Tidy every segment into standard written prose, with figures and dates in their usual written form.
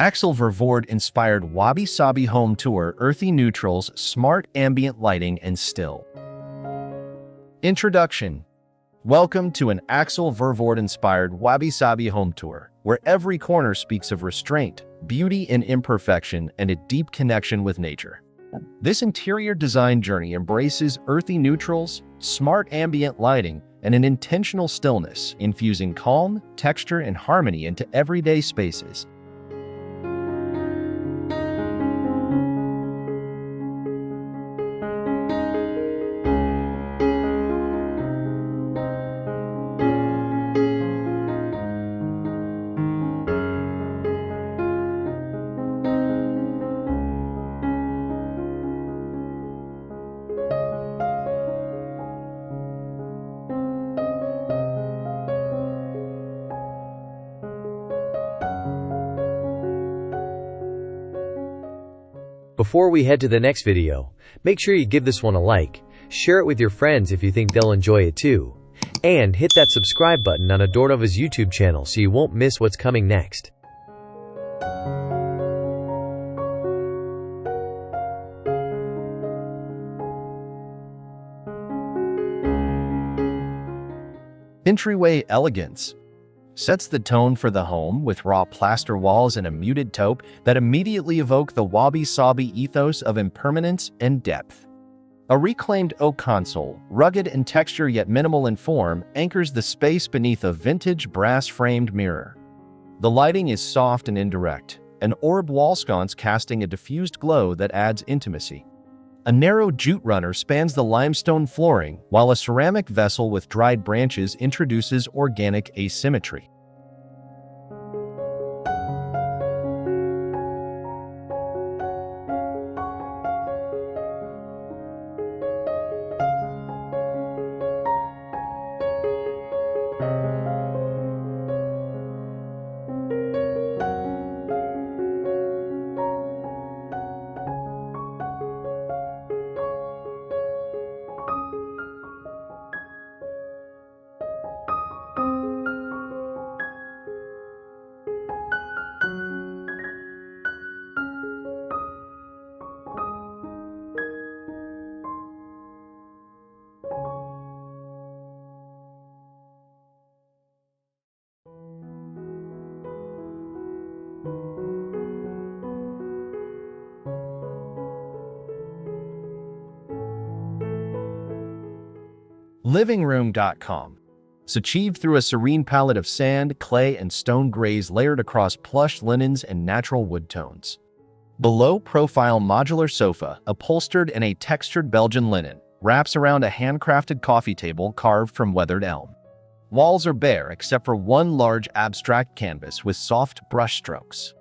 Axel Vervoordt-inspired Wabi Sabi home tour, earthy neutrals, smart ambient lighting, and still. Introduction. Welcome to an Axel Vervoordt-inspired Wabi Sabi home tour, where every corner speaks of restraint, beauty and imperfection, and a deep connection with nature. This interior design journey embraces earthy neutrals, smart ambient lighting, and an intentional stillness, infusing calm, texture, and harmony into everyday spaces. Before we head to the next video, make sure you give this one a like, share it with your friends if you think they'll enjoy it too, and hit that subscribe button on Adornova's YouTube channel so you won't miss what's coming next. Entryway elegance sets the tone for the home with raw plaster walls and a muted taupe that immediately evoke the Wabi Sabi ethos of impermanence and depth. A reclaimed oak console, rugged in texture yet minimal in form, anchors the space beneath a vintage brass-framed mirror. The lighting is soft and indirect, an orb wall sconce casting a diffused glow that adds intimacy. A narrow jute runner spans the limestone flooring, while a ceramic vessel with dried branches introduces organic asymmetry. Livingroom.com is achieved through a serene palette of sand, clay, and stone grays layered across plush linens and natural wood tones. Below-profile modular sofa, upholstered in a textured Belgian linen, wraps around a handcrafted coffee table carved from weathered elm. Walls are bare except for one large abstract canvas with soft brushstrokes.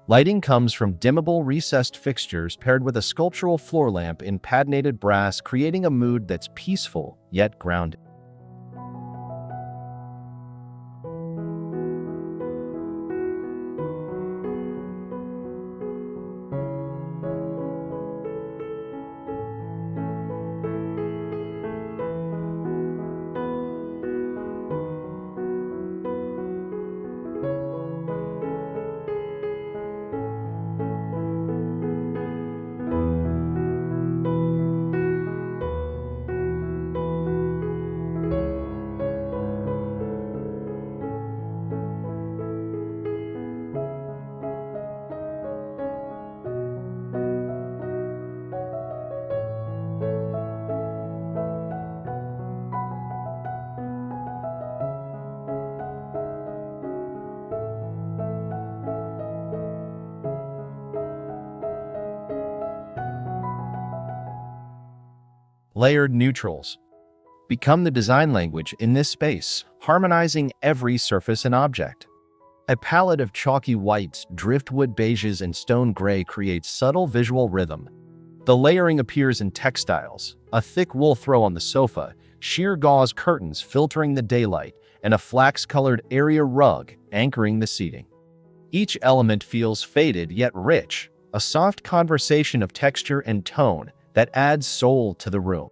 Lighting comes from dimmable recessed fixtures paired with a sculptural floor lamp in patinated brass, creating a mood that's peaceful yet grounded. Layered neutrals become the design language in this space, harmonizing every surface and object. A palette of chalky whites, driftwood beiges, and stone gray creates subtle visual rhythm. The layering appears in textiles, a thick wool throw on the sofa, sheer gauze curtains filtering the daylight, and a flax-colored area rug anchoring the seating. Each element feels faded yet rich, a soft conversation of texture and tone that adds soul to the room.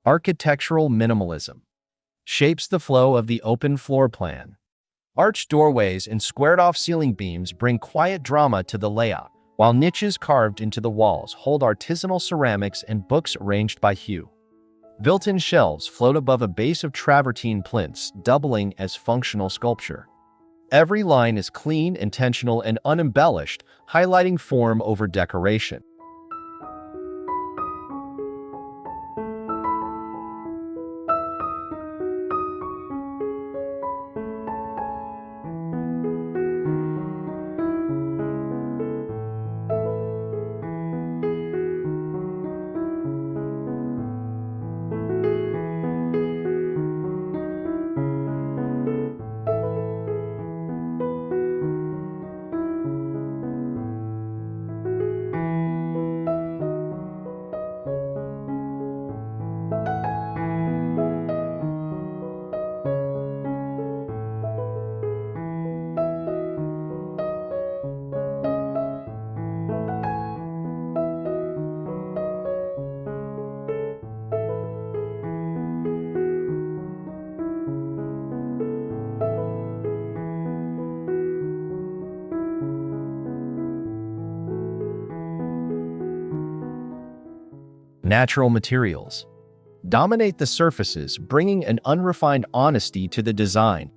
Architectural minimalism shapes the flow of the open floor plan. Arched doorways and squared-off ceiling beams bring quiet drama to the layout, while niches carved into the walls hold artisanal ceramics and books arranged by hue. Built-in shelves float above a base of travertine plinths, doubling as functional sculpture. Every line is clean, intentional, and unembellished, highlighting form over decoration. Natural materials dominate the surfaces, bringing an unrefined honesty to the design.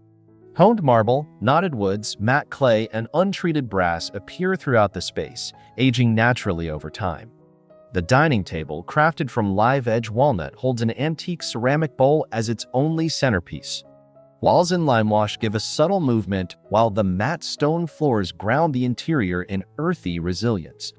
Honed marble, knotted woods, matte clay, and untreated brass appear throughout the space, aging naturally over time. The dining table, crafted from live-edge walnut, holds an antique ceramic bowl as its only centerpiece. Walls in limewash give a subtle movement, while the matte stone floors ground the interior in earthy resilience.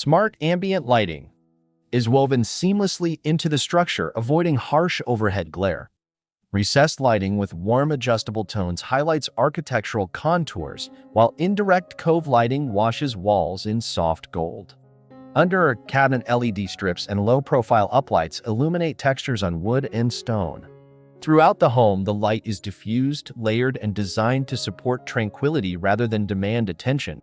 Smart ambient lighting is woven seamlessly into the structure, avoiding harsh overhead glare. Recessed lighting with warm adjustable tones highlights architectural contours, while indirect cove lighting washes walls in soft gold. Under cabinet LED strips and low-profile uplights illuminate textures on wood and stone. Throughout the home, the light is diffused, layered, and designed to support tranquility rather than demand attention.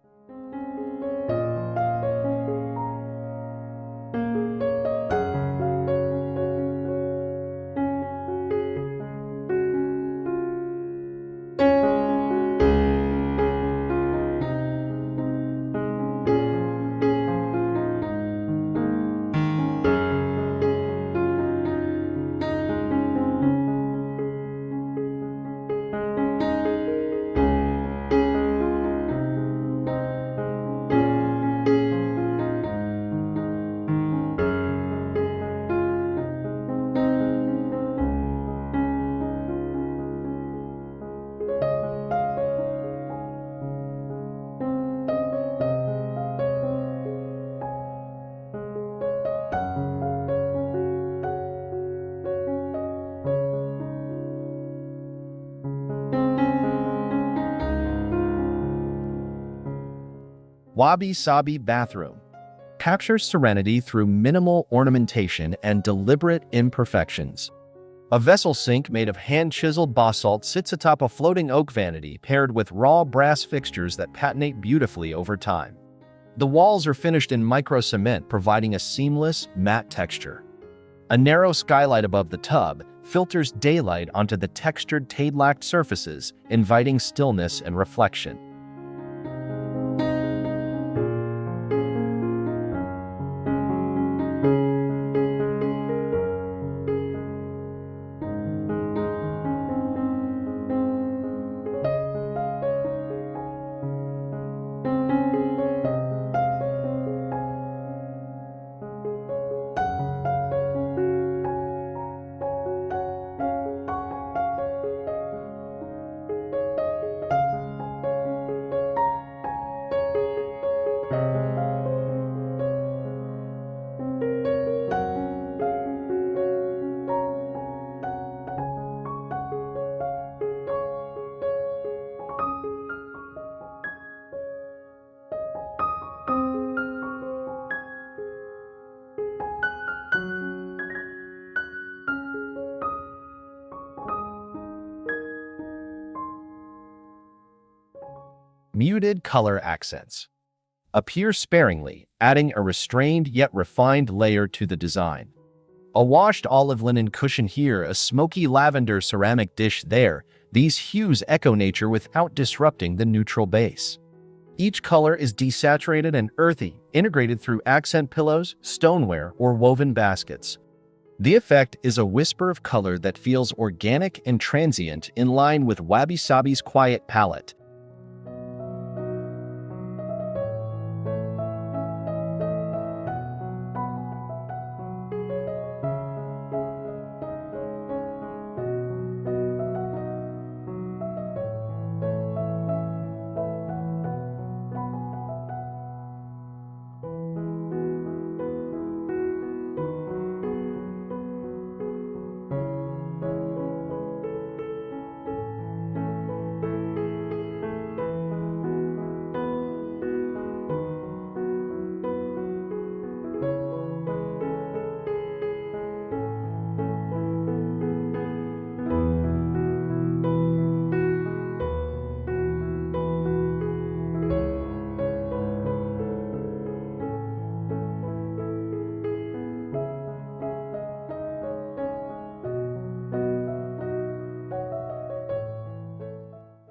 Wabi Sabi bathroom captures serenity through minimal ornamentation and deliberate imperfections. A vessel sink made of hand-chiseled basalt sits atop a floating oak vanity paired with raw brass fixtures that patinate beautifully over time. The walls are finished in micro-cement, providing a seamless, matte texture. A narrow skylight above the tub filters daylight onto the textured tade-lacked surfaces, inviting stillness and reflection. Muted color accents appear sparingly, adding a restrained yet refined layer to the design. A washed olive linen cushion here, a smoky lavender ceramic dish there. These hues echo nature without disrupting the neutral base. Each color is desaturated and earthy, integrated through accent pillows, stoneware, or woven baskets. The effect is a whisper of color that feels organic and transient, in line with Wabi Sabi's quiet palette.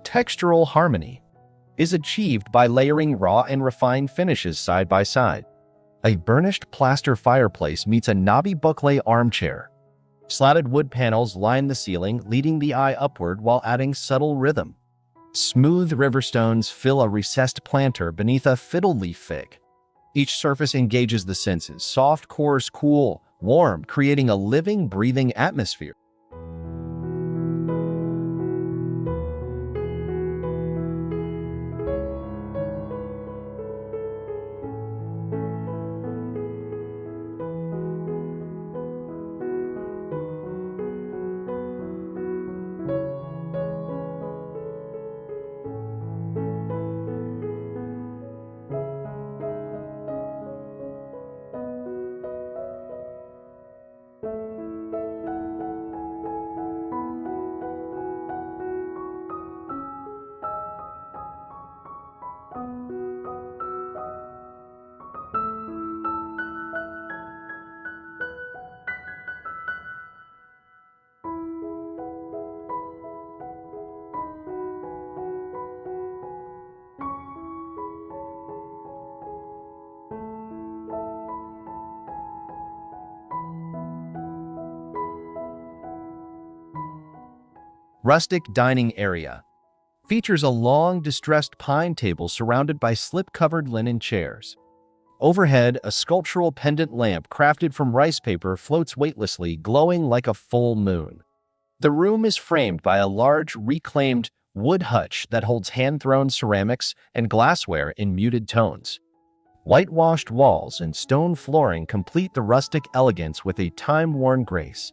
Textural harmony is achieved by layering raw and refined finishes side by side. A burnished plaster fireplace meets a knobby boucle armchair. Slatted wood panels line the ceiling, leading the eye upward while adding subtle rhythm. Smooth riverstones fill a recessed planter beneath a fiddle leaf fig. Each surface engages the senses, soft, coarse, cool, warm, creating a living, breathing atmosphere. Rustic dining area features a long, distressed pine table surrounded by slip-covered linen chairs. Overhead, a sculptural pendant lamp crafted from rice paper floats weightlessly, glowing like a full moon. The room is framed by a large, reclaimed wood hutch that holds hand-thrown ceramics and glassware in muted tones. Whitewashed walls and stone flooring complete the rustic elegance with a time-worn grace.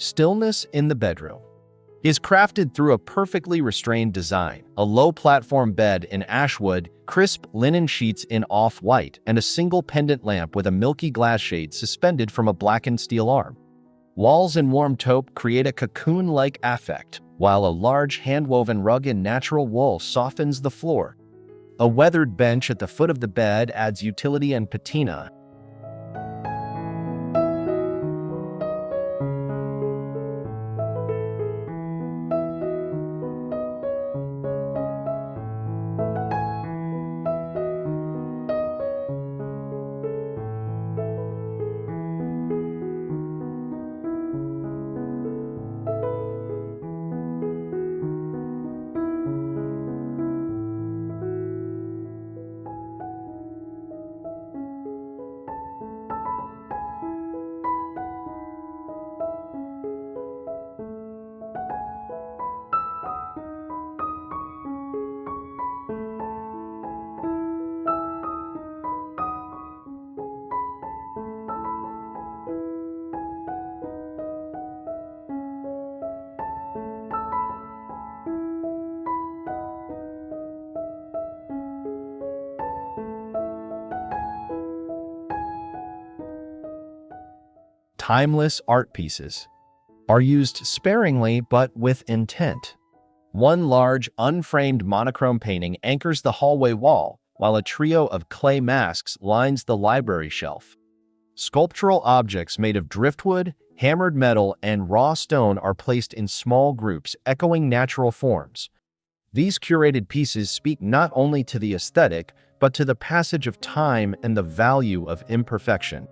Stillness in the bedroom is crafted through a perfectly restrained design, a low platform bed in ashwood, crisp linen sheets in off-white, and a single pendant lamp with a milky glass shade suspended from a blackened steel arm. Walls in warm taupe create a cocoon-like affect, while a large hand-woven rug in natural wool softens the floor. A weathered bench at the foot of the bed adds utility and patina. timeless art pieces are used sparingly but with intent. One large, unframed monochrome painting anchors the hallway wall, while a trio of clay masks lines the library shelf. Sculptural objects made of driftwood, hammered metal, and raw stone are placed in small groups, echoing natural forms. These curated pieces speak not only to the aesthetic, but to the passage of time and the value of imperfection.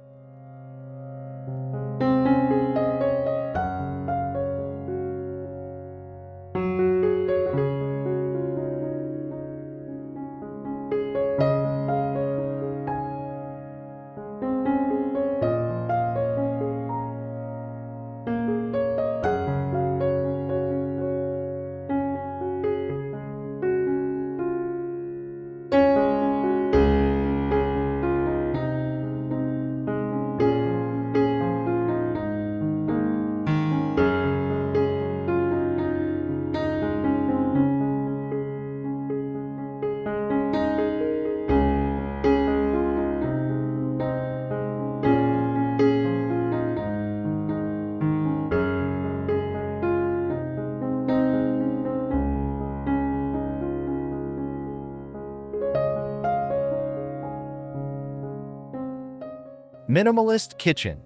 Minimalist kitchen.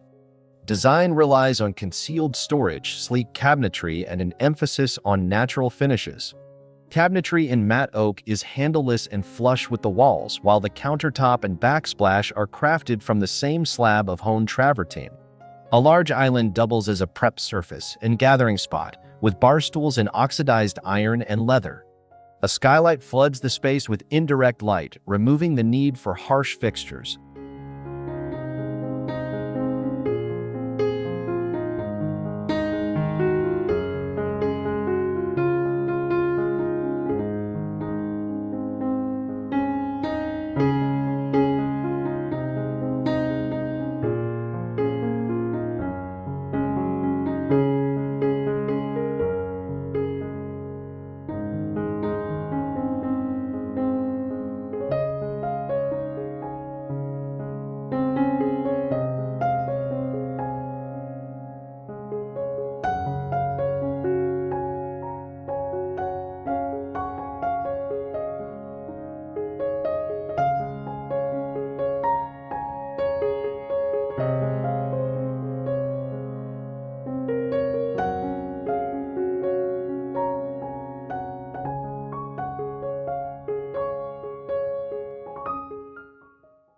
Design relies on concealed storage, sleek cabinetry, and an emphasis on natural finishes. Cabinetry in matte oak is handleless and flush with the walls, while the countertop and backsplash are crafted from the same slab of honed travertine. A large island doubles as a prep surface and gathering spot, with bar stools in oxidized iron and leather. A skylight floods the space with indirect light, removing the need for harsh fixtures.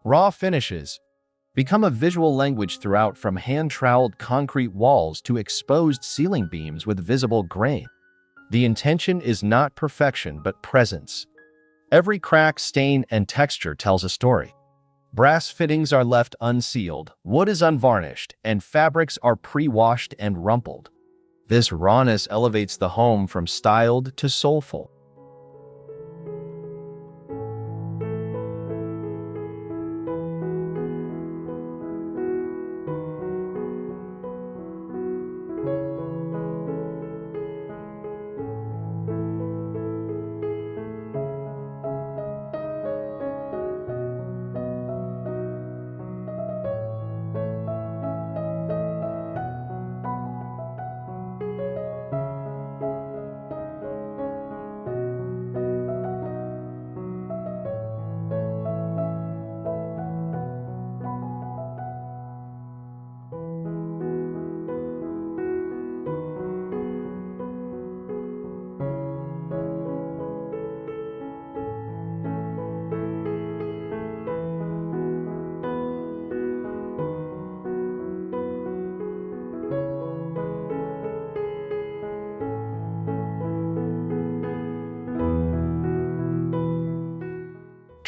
Raw finishes become a visual language throughout, from hand-troweled concrete walls to exposed ceiling beams with visible grain. The intention is not perfection but presence. Every crack, stain, and texture tells a story. Brass fittings are left unsealed, wood is unvarnished, and fabrics are pre-washed and rumpled. This rawness elevates the home from styled to soulful.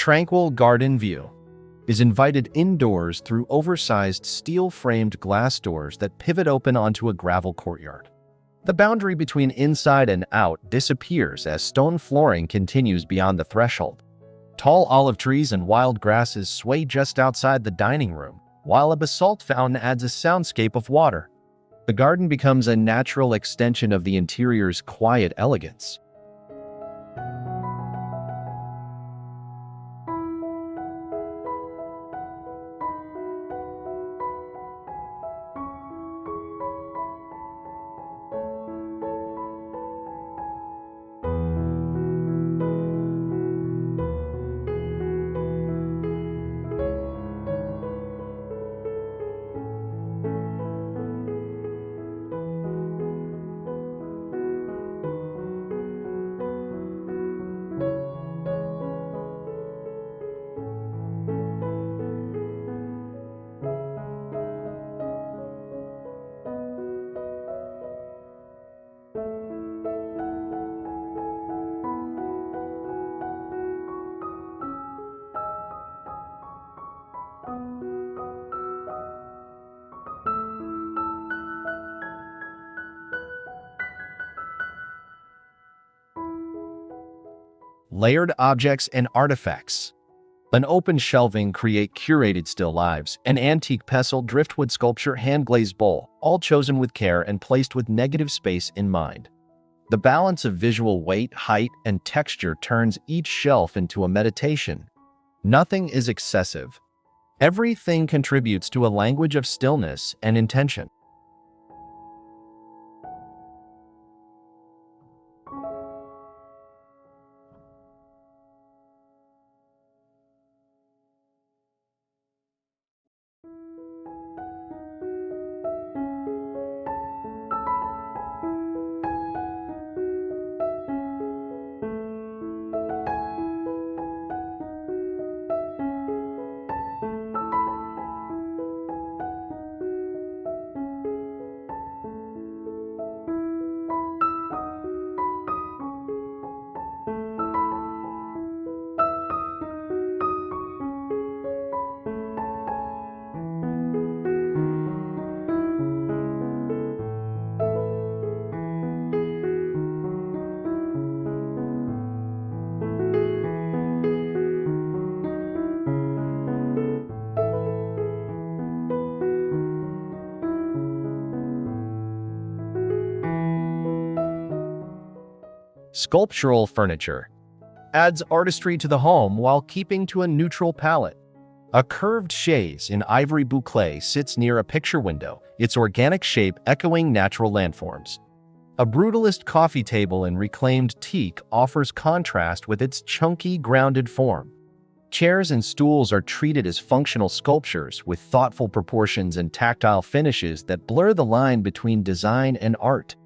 Tranquil garden view is invited indoors through oversized steel-framed glass doors that pivot open onto a gravel courtyard. The boundary between inside and out disappears as stone flooring continues beyond the threshold. Tall olive trees and wild grasses sway just outside the dining room, while a basalt fountain adds a soundscape of water. The garden becomes a natural extension of the interior's quiet elegance. layered objects and artifacts. An open shelving create curated still lives, an antique pestle driftwood sculpture hand-glazed bowl, all chosen with care and placed with negative space in mind. The balance of visual weight, height, and texture turns each shelf into a meditation. Nothing is excessive. Everything contributes to a language of stillness and intention. Sculptural furniture adds artistry to the home while keeping to a neutral palette. A curved chaise in ivory boucle sits near a picture window, its organic shape echoing natural landforms. A brutalist coffee table in reclaimed teak offers contrast with its chunky, grounded form. Chairs and stools are treated as functional sculptures with thoughtful proportions and tactile finishes that blur the line between design and art.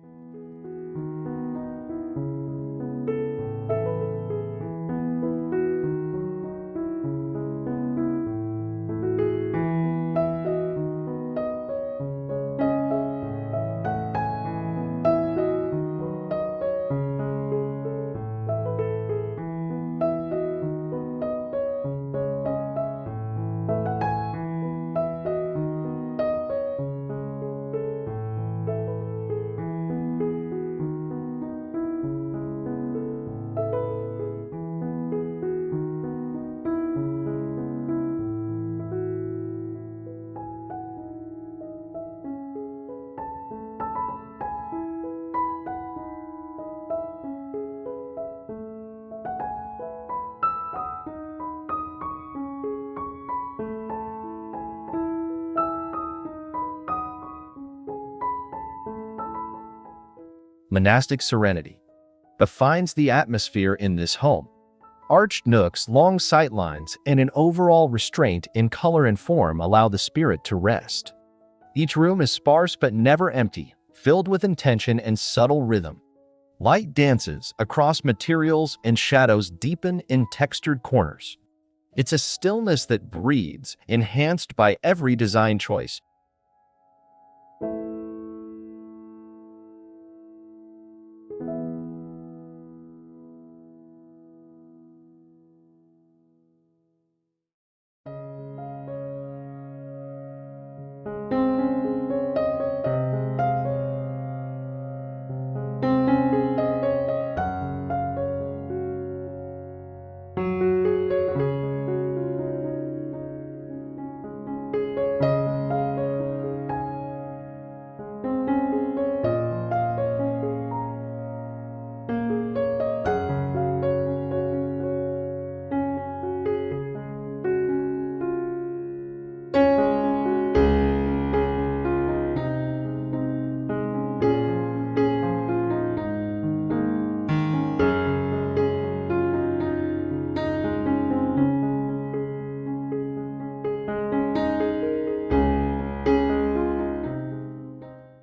Monastic serenity defines the atmosphere in this home. Arched nooks, long sightlines, and an overall restraint in color and form allow the spirit to rest. Each room is sparse but never empty, filled with intention and subtle rhythm. Light dances across materials and shadows deepen in textured corners. It's a stillness that breathes, enhanced by every design choice.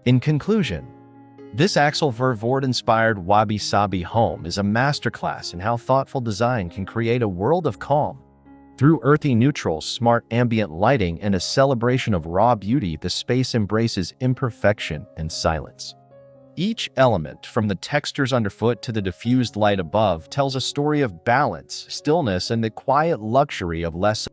In conclusion, this Axel Vervoordt-inspired Wabi Sabi home is a masterclass in how thoughtful design can create a world of calm. Through earthy neutrals, smart ambient lighting, and a celebration of raw beauty, the space embraces imperfection and silence. Each element, from the textures underfoot to the diffused light above, tells a story of balance, stillness, and the quiet luxury of less